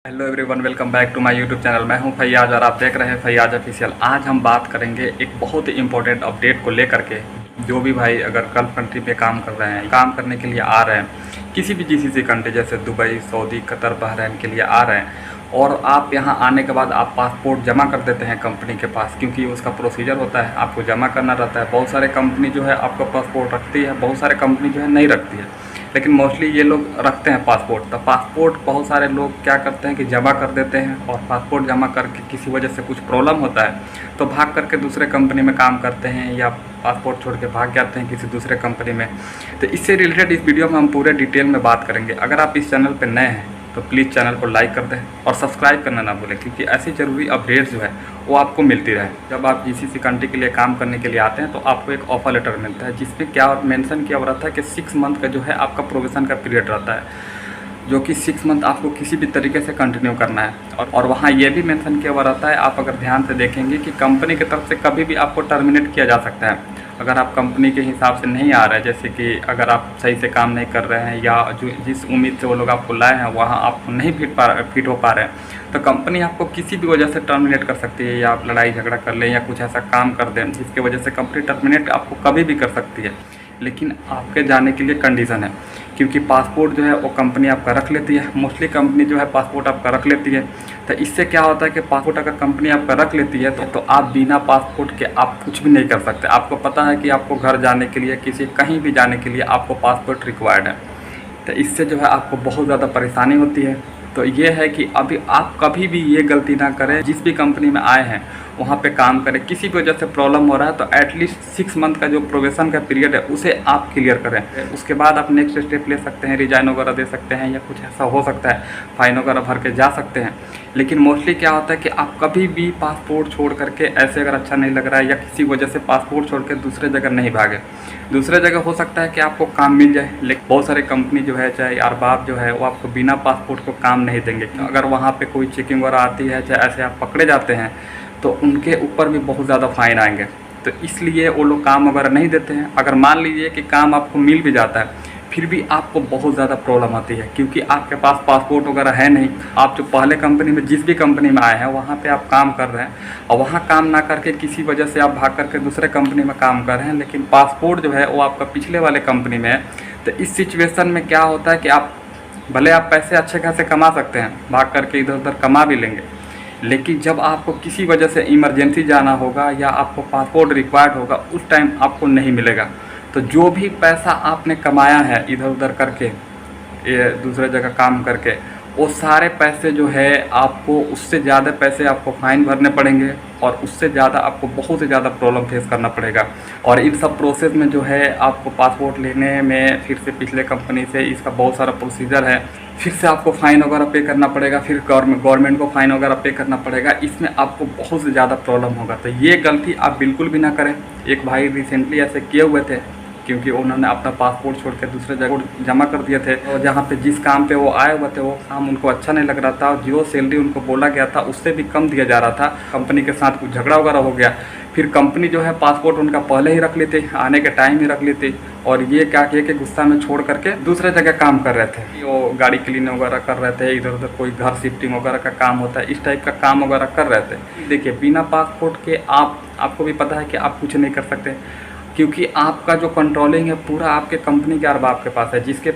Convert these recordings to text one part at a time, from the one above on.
Hello everyone, welcome back to my YouTube channel. मैं हूं फैयाज और आप देख रहे हैं फैयाज ऑफिशियल। आज हम बात करेंगे एक बहुत ही इंपॉर्टेंट अपडेट को लेकर के। जो भी भाई अगर गल्फ कंट्री पे काम कर रहे हैं, काम करने के लिए आ रहे हैं, किसी भी जीसीसी कंट्री जैसे दुबई, सऊदी, कतर, बहरीन के लिए आ रहे हैं और आप यहां आने के बाद आप पासपोर्ट जमा कर देते हैं कंपनी के पास, क्योंकि उसका प्रोसीजर होता है, आपको जमा करना रहता है। बहुत सारे कंपनी जो है आपका पासपोर्ट रखती है, बहुत सारे कंपनी जो है नहीं रखती है, लेकिन मोस्टली ये लोग रखते हैं पासपोर्ट। तो पासपोर्ट बहुत सारे लोग क्या करते हैं कि जमा कर देते हैं, और पासपोर्ट जमा करके किसी वजह से कुछ प्रॉब्लम होता है तो भाग करके दूसरे कंपनी में काम करते हैं या पासपोर्ट छोड़ के भाग जाते हैं किसी दूसरे कंपनी में। तो इससे रिलेटेड इस वीडियो में हम पूरे डिटेल में बात करेंगे। अगर आप इस चैनल पर नए हैं तो प्लीज़ चैनल को लाइक कर दें और सब्सक्राइब करना ना भूलें, क्योंकि ऐसी ज़रूरी अपडेट्स जो है वो आपको मिलती रहे। जब आप जीसीसी कंट्री के लिए काम करने के लिए आते हैं तो आपको एक ऑफर लेटर मिलता है, जिसमें क्या मेंशन किया रहता है कि 6 मंथ का जो है आपका प्रोबेशन का पीरियड रहता है, जो कि 6 मंथ आपको किसी भी तरीके से कंटिन्यू करना है। और वहाँ ये भी मेंशन किया हुआ रहता है, आप अगर ध्यान से देखेंगे कि कंपनी की तरफ से कभी भी आपको टर्मिनेट किया जा सकता है अगर आप कंपनी के हिसाब से नहीं आ रहे हैं। जैसे कि अगर आप सही से काम नहीं कर रहे हैं या जो जिस उम्मीद से वो लोग आपको लाए हैं वहाँ आप नहीं फिट हो पा रहे हैं, तो कंपनी आपको किसी भी वजह से टर्मिनेट कर सकती है, या आप लड़ाई झगड़ा कर लें या कुछ ऐसा काम कर दें जिसकी वजह से कंपनी टर्मिनेट आपको कभी भी कर सकती है। लेकिन आपके जाने के लिए कंडीशन है, क्योंकि पासपोर्ट जो है वो कंपनी आपका रख लेती है। मोस्टली कंपनी जो है पासपोर्ट आपका रख लेती है। तो इससे क्या होता है कि पासपोर्ट अगर कंपनी आपका रख लेती है तो आप बिना पासपोर्ट के आप कुछ भी नहीं कर सकते। आपको पता है कि आपको घर जाने के लिए, किसी कहीं भी जाने के लिए आपको पासपोर्ट रिक्वायर्ड है। तो इससे जो है आपको बहुत ज़्यादा परेशानी होती है। तो ये है कि अभी आप कभी भी ये गलती ना करें, जिस भी कंपनी में आए हैं वहाँ पे काम करें। किसी भी वजह से प्रॉब्लम हो रहा है तो एटलीस्ट 6 मंथ का जो प्रोबेशन का पीरियड है उसे आप क्लियर करें। उसके बाद आप नेक्स्ट स्टेप ले सकते हैं, रिजाइन वगैरह दे सकते हैं या कुछ ऐसा हो सकता है, फाइन वगैरह भर के जा सकते हैं। लेकिन मोस्टली क्या होता है कि आप कभी भी पासपोर्ट छोड़ करके ऐसे अगर अच्छा नहीं लग रहा है या किसी वजह से पासपोर्ट छोड़ के दूसरे जगह नहीं भागे। दूसरे जगह हो सकता है कि आपको काम मिल जाए, लेकिन बहुत सारे कंपनी जो है, चाहे अरबाब जो है, वो आपको बिना पासपोर्ट को काम नहीं देंगे। अगर वहाँ पे कोई चेकिंग वगैरह आती है, चाहे ऐसे आप पकड़े जाते हैं तो उनके ऊपर भी बहुत ज़्यादा फाइन आएंगे। तो इसलिए वो लोग काम वगैरह नहीं देते हैं। अगर मान लीजिए कि काम आपको मिल भी जाता है, फिर भी आपको बहुत ज़्यादा प्रॉब्लम आती है, क्योंकि आपके पास पासपोर्ट वगैरह है नहीं। आप जो पहले कंपनी में, जिस भी कंपनी में आए हैं वहाँ पे आप काम कर रहे हैं, और वहाँ काम ना करके किसी वजह से आप भाग करके दूसरे कंपनी में काम कर रहे हैं, लेकिन पासपोर्ट जो है वो आपका पिछले वाले कंपनी में है। तो इस सिचुएशन में क्या होता है कि आप भले आप पैसे अच्छे खासे कमा सकते हैं, भाग करके इधर उधर कमा भी लेंगे, लेकिन जब आपको किसी वजह से इमरजेंसी जाना होगा या आपको पासपोर्ट रिक्वायर्ड होगा, उस टाइम आपको नहीं मिलेगा। तो जो भी पैसा आपने कमाया है इधर उधर करके, ये दूसरे जगह काम करके, वो सारे पैसे जो है आपको, उससे ज़्यादा पैसे आपको फाइन भरने पड़ेंगे, और उससे ज़्यादा आपको बहुत ही ज़्यादा प्रॉब्लम फेस करना पड़ेगा। और इन सब प्रोसेस में जो है आपको पासपोर्ट लेने में फिर से पिछले कंपनी से इसका बहुत सारा प्रोसीजर है, फिर से आपको फ़ाइन वगैरह पे करना पड़ेगा, फिर गवर्नमेंट को फ़ाइन वगैरह पे करना पड़ेगा। इसमें आपको बहुत से ज़्यादा प्रॉब्लम होगा। तो ये गलती आप बिल्कुल भी ना करें। एक भाई रिसेंटली ऐसे किए हुए थे, क्योंकि उन्होंने अपना पासपोर्ट छोड़ के दूसरे जगह जमा कर दिए थे, और जहाँ पे जिस काम पे वो आए हुए थे वो काम उनको अच्छा नहीं लग रहा था, और जो सैलरी उनको बोला गया था उससे भी कम दिया जा रहा था। कंपनी के साथ कुछ झगड़ा वगैरह हो गया, फिर कंपनी जो है पासपोर्ट उनका पहले ही रख ली थी, आने के टाइम ही रख ली थी, और ये क्या किए कि गुस्सा में छोड़ करके दूसरे जगह काम कर रहे थे। वो गाड़ी क्लीन वगैरह कर रहे थे, इधर उधर कोई घर शिफ्टिंग वगैरह का काम होता है, इस टाइप का काम वगैरह कर रहे थे। देखिए, बिना पासपोर्ट के आपको भी पता है कि आप कुछ नहीं कर सकते, क्योंकि आपका जो कंट्रोलिंग है पूरा आपके कंपनी के अरबाब के पास है, जिसके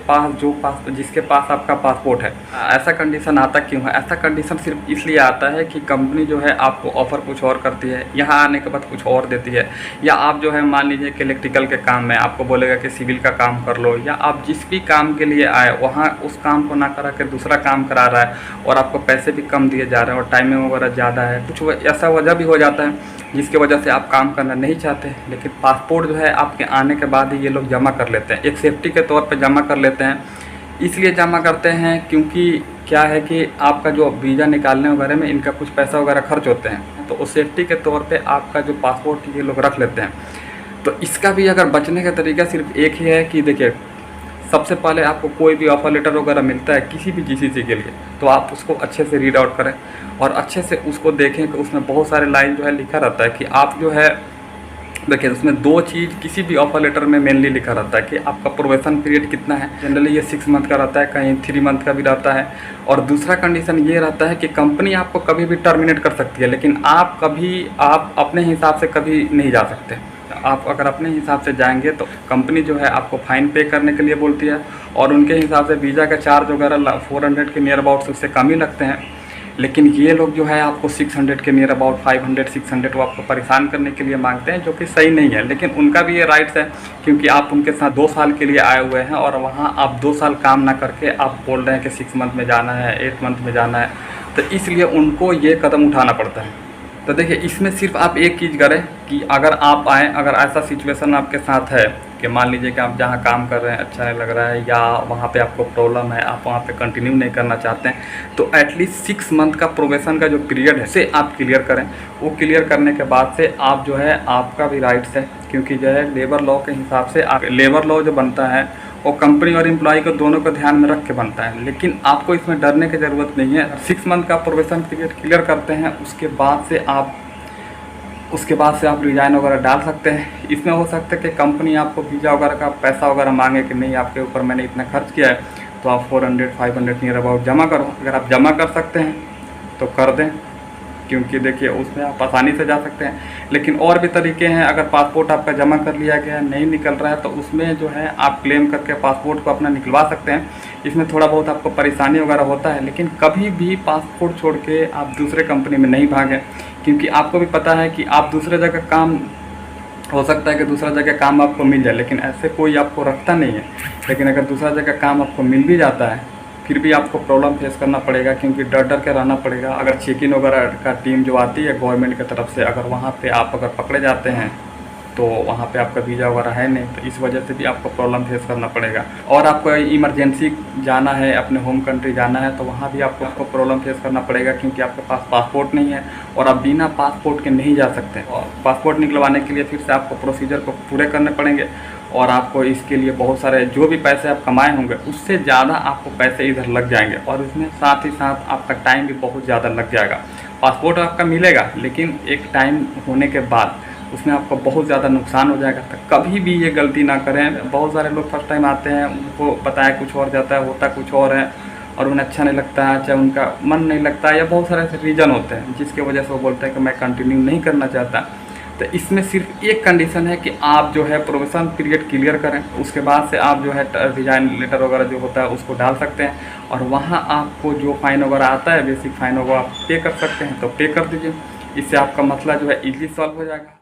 पास आपका पासपोर्ट है। ऐसा कंडीशन आता क्यों है? ऐसा कंडीशन सिर्फ इसलिए आता है कि कंपनी जो है आपको ऑफ़र कुछ और करती है, यहाँ आने के बाद कुछ और देती है, या आप जो है मान लीजिए कि इलेक्ट्रिकल के काम में आपको बोलेगा कि सिविल का काम कर लो, या आप जिस भी काम के लिए आए वहाँ उस काम को ना करा के दूसरा काम करा रहा है, और आपको पैसे भी कम दिए जा रहे हैं और टाइमिंग वगैरह ज़्यादा है। कुछ ऐसा वजह भी हो जाता है जिसकी वजह से आप काम करना नहीं चाहते, लेकिन पासपोर्ट जो है आपके आने के बाद ही ये लोग जमा कर लेते हैं। एक सेफ्टी के तौर पे जमा कर लेते हैं। इसलिए जमा करते हैं क्योंकि क्या है कि आपका जो वीज़ा निकालने वगैरह में इनका कुछ पैसा वगैरह खर्च होते हैं, तो उस सेफ्टी के तौर पे आपका जो पासपोर्ट ये लोग रख लेते हैं। तो इसका भी अगर बचने का तरीका सिर्फ एक ही है कि देखिए, सबसे पहले आपको कोई भी ऑफर लेटर वगैरह मिलता है किसी भी जीसीसी के लिए, तो आप उसको अच्छे से रीड आउट करें और अच्छे से उसको देखें कि उसमें बहुत सारे लाइन जो है लिखा रहता है कि आप जो है देखिए उसमें दो चीज़ किसी भी ऑफर लेटर में मेनली लिखा रहता है कि आपका प्रोबेशन पीरियड कितना है। जनरली ये 6 मंथ का रहता है, कहीं 3 मंथ का भी रहता है। और दूसरा कंडीशन ये रहता है कि कंपनी आपको कभी भी टर्मिनेट कर सकती है, लेकिन आप अपने हिसाब से कभी नहीं जा सकते। आप अगर अपने हिसाब से जाएंगे तो कंपनी जो है आपको फ़ाइन पे करने के लिए बोलती है, और उनके हिसाब से वीज़ा का चार्ज वगैरह 400 के नियर अबाउट उससे कम ही लगते हैं। लेकिन ये लोग जो है आपको 600 के नियर अबाउट 500-600 वो आपको परेशान करने के लिए मांगते हैं, जो कि सही नहीं है। लेकिन उनका भी ये राइट्स है, क्योंकि आप उनके साथ 2 साल के लिए आए हुए हैं और वहाँ आप 2 साल काम ना करके आप बोल रहे हैं कि 6 मंथ में जाना है, 8 मंथ में जाना है, तो इसलिए उनको ये कदम उठाना पड़ता है। तो देखिए इसमें सिर्फ आप एक चीज़ करें कि अगर आप आएँ, अगर ऐसा सिचुएशन आपके साथ है कि मान लीजिए कि आप जहाँ काम कर रहे हैं अच्छा नहीं लग रहा है, या वहाँ पे आपको प्रॉब्लम है, आप वहाँ पे कंटिन्यू नहीं करना चाहते हैं, तो एटलीस्ट 6 मंथ का प्रोबेशन का जो पीरियड है उसे आप क्लियर करें। वो क्लियर करने के बाद से आप जो है आपका भी राइट्स है, क्योंकि जो है लेबर लॉ के हिसाब से लेबर लॉ जो बनता है वो कंपनी और एम्प्लॉय को दोनों को ध्यान में रख के बनता है। लेकिन आपको इसमें डरने की ज़रूरत नहीं है। 6 मंथ का प्रोबेशन पीरियड क्लियर करते हैं, उसके बाद से आप रिज़ाइन वगैरह डाल सकते हैं। इसमें हो सकता है कि कंपनी आपको वीज़ा वगैरह का पैसा वगैरह मांगे कि नहीं, आपके ऊपर मैंने इतना खर्च किया है तो आप 400-500 नियर अबाउट जमा करो। अगर आप जमा कर सकते हैं तो कर दें, क्योंकि देखिए उसमें आप आसानी से जा सकते हैं। लेकिन और भी तरीके हैं, अगर पासपोर्ट आपका जमा कर लिया गया नहीं निकल रहा है तो उसमें जो है आप क्लेम करके पासपोर्ट को अपना निकलवा सकते हैं। इसमें थोड़ा बहुत आपको परेशानी वगैरह होता है, लेकिन कभी भी पासपोर्ट छोड़ के आप दूसरे कंपनी में नहीं भागें, क्योंकि आपको भी पता है कि आप दूसरे जगह काम, हो सकता है कि दूसरा जगह काम आपको मिल जाए, लेकिन ऐसे कोई आपको रखता नहीं है। लेकिन अगर दूसरा जगह काम आपको मिल भी जाता है फिर भी आपको प्रॉब्लम फेस करना पड़ेगा, क्योंकि डर के रहना पड़ेगा। अगर चेक इन वगैरह का टीम जो आती है गवर्नमेंट की तरफ से, अगर वहाँ पे आप अगर पकड़े जाते हैं तो वहाँ पे आपका वीज़ा वगैरह है नहीं, तो इस वजह से भी आपको प्रॉब्लम फेस करना पड़ेगा। और आपको इमरजेंसी जाना है, अपने होम कंट्री जाना है, तो वहाँ भी आपको प्रॉब्लम फेस करना पड़ेगा, क्योंकि आपके पास पासपोर्ट नहीं है और आप बिना पासपोर्ट के नहीं जा सकते। और पासपोर्ट निकलवाने के लिए फिर से आपको प्रोसीजर को पूरे करने पड़ेंगे, और आपको इसके लिए बहुत सारे जो भी पैसे आप कमाए होंगे उससे ज़्यादा आपको पैसे इधर लग जाएंगे, और इसमें साथ ही साथ आपका टाइम भी बहुत ज़्यादा लग जाएगा। पासपोर्ट आपका मिलेगा, लेकिन एक टाइम होने के बाद उसमें आपको बहुत ज़्यादा नुकसान हो जाएगा। तो कभी भी ये गलती ना करें। बहुत सारे लोग फर्स्ट टाइम आते हैं, उनको पता है कुछ और जाता है, होता कुछ और है, और उन्हें अच्छा नहीं लगता है, चाहे उनका मन नहीं लगता है, या बहुत सारे ऐसे रीज़न होते हैं जिसकी वजह से वो बोलते हैं कि मैं कंटिन्यू नहीं करना चाहता। तो इसमें सिर्फ एक कंडीशन है कि आप जो है प्रोबेशन पीरियड क्लियर करें, उसके बाद से आप जो है रिजाइन लेटर वगैरह जो होता है उसको डाल सकते हैं, और वहाँ आपको जो फ़ाइन वगैरह आता है, बेसिक फ़ाइन वगैरह आप पे कर सकते हैं तो पे कर दीजिए। इससे आपका मसला जो है ईज़िली सॉल्व हो जाएगा।